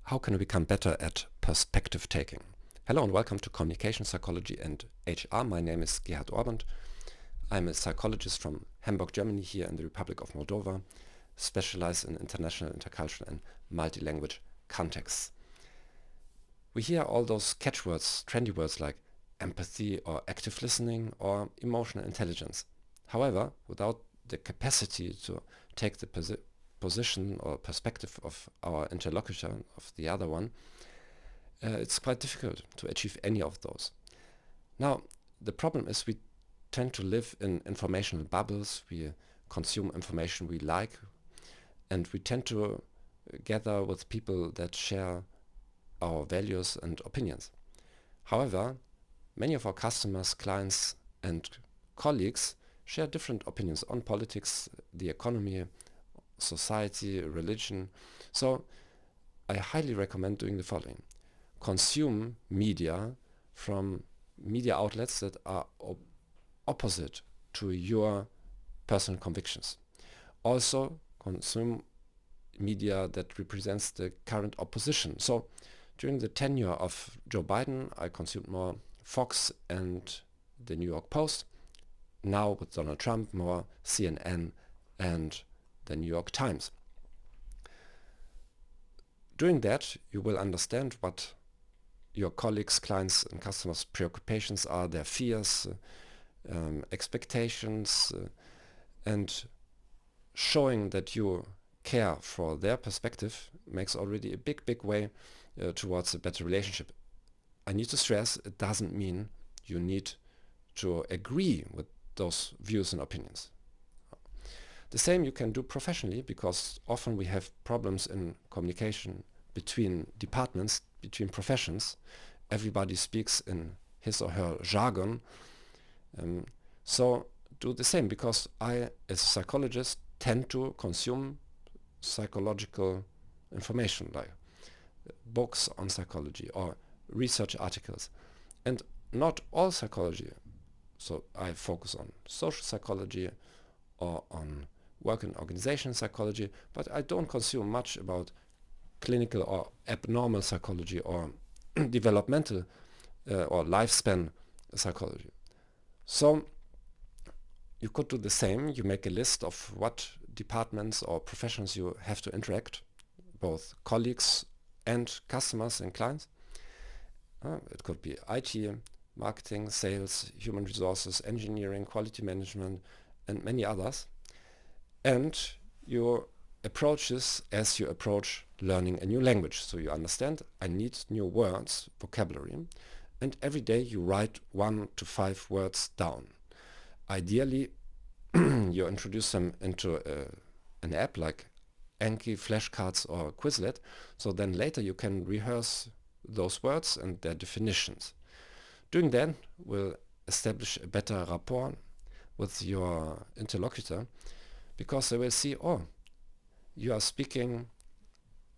How can we become better at perspective taking? Hello and welcome to Communication Psychology and HR. My name is Gerhard. I'm a psychologist from Hamburg, Germany, here in the Republic of Moldova, specialized in international, intercultural and multi-language contexts. We hear all those catchwords, trendy words like empathy or active listening or emotional intelligence. However, without the capacity to take the position or perspective of our interlocutor, of the other one, it's quite difficult to achieve any of those. Now, the problem is we tend to live in informational bubbles, we consume information we like, and we tend to gather with people that share our values and opinions. However, many of our customers, clients and colleagues share different opinions on politics, the economy, society, religion. So I highly recommend doing the following. Consume media from media outlets that are opposite to your personal convictions. Also consume media that represents the current opposition. So during the tenure of Joe Biden, I consumed more Fox and the New York Post. Now with Donald Trump, more CNN and the New York Times. Doing that, you will understand what your colleagues, clients and customers' preoccupations are, their fears, expectations, and showing that you care for their perspective makes already a big way towards a better relationship. I need to stress, it doesn't mean you need to agree with those views and opinions. The same you can do professionally, because often we have problems in communication between departments, between professions. Everybody speaks in his or her jargon. So do the same, because I, as a psychologist, tend to consume psychological information, like books on psychology or research articles. And not all psychology. So I focus on social psychology or on work and organization psychology, but I don't consume much about clinical or abnormal psychology or developmental or lifespan psychology. So you could do the same. You make a list of what departments or professions you have to interact, both colleagues and customers and clients. It could be IT, marketing, sales, human resources, engineering, quality management, and many others. And you approach this as you approach learning a new language. So you understand, I need new words, vocabulary, and every day you write 1 to 5 words down. Ideally, you introduce them into an app like Anki, flashcards or Quizlet, so then later you can rehearse those words and their definitions. Doing that will establish a better rapport with your interlocutor, because they will see, oh, you are speaking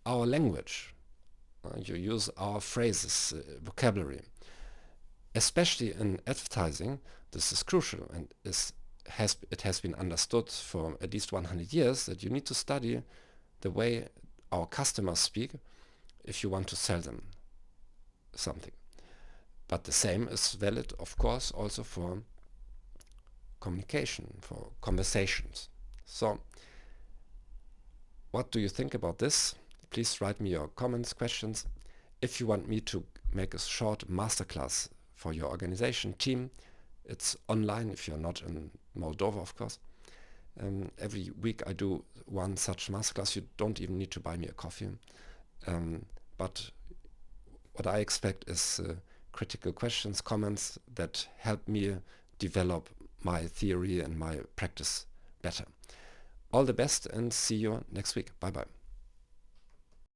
our language. You use our phrases, vocabulary. Especially in advertising, this is crucial, and it has been understood for at least 100 years that you need to study the way our customers speak if you want to sell them something. But the same is valid, of course, also for communication, for conversations. So, what do you think about this? Please write me your comments, questions. If you want me to make a short masterclass for your organization, team, it's online if you're not in Moldova, of course. Every week I do one such masterclass. You don't even need to buy me a coffee. But what I expect is critical questions, comments that help me develop my theory and my practice better. All the best and see you next week. Bye bye.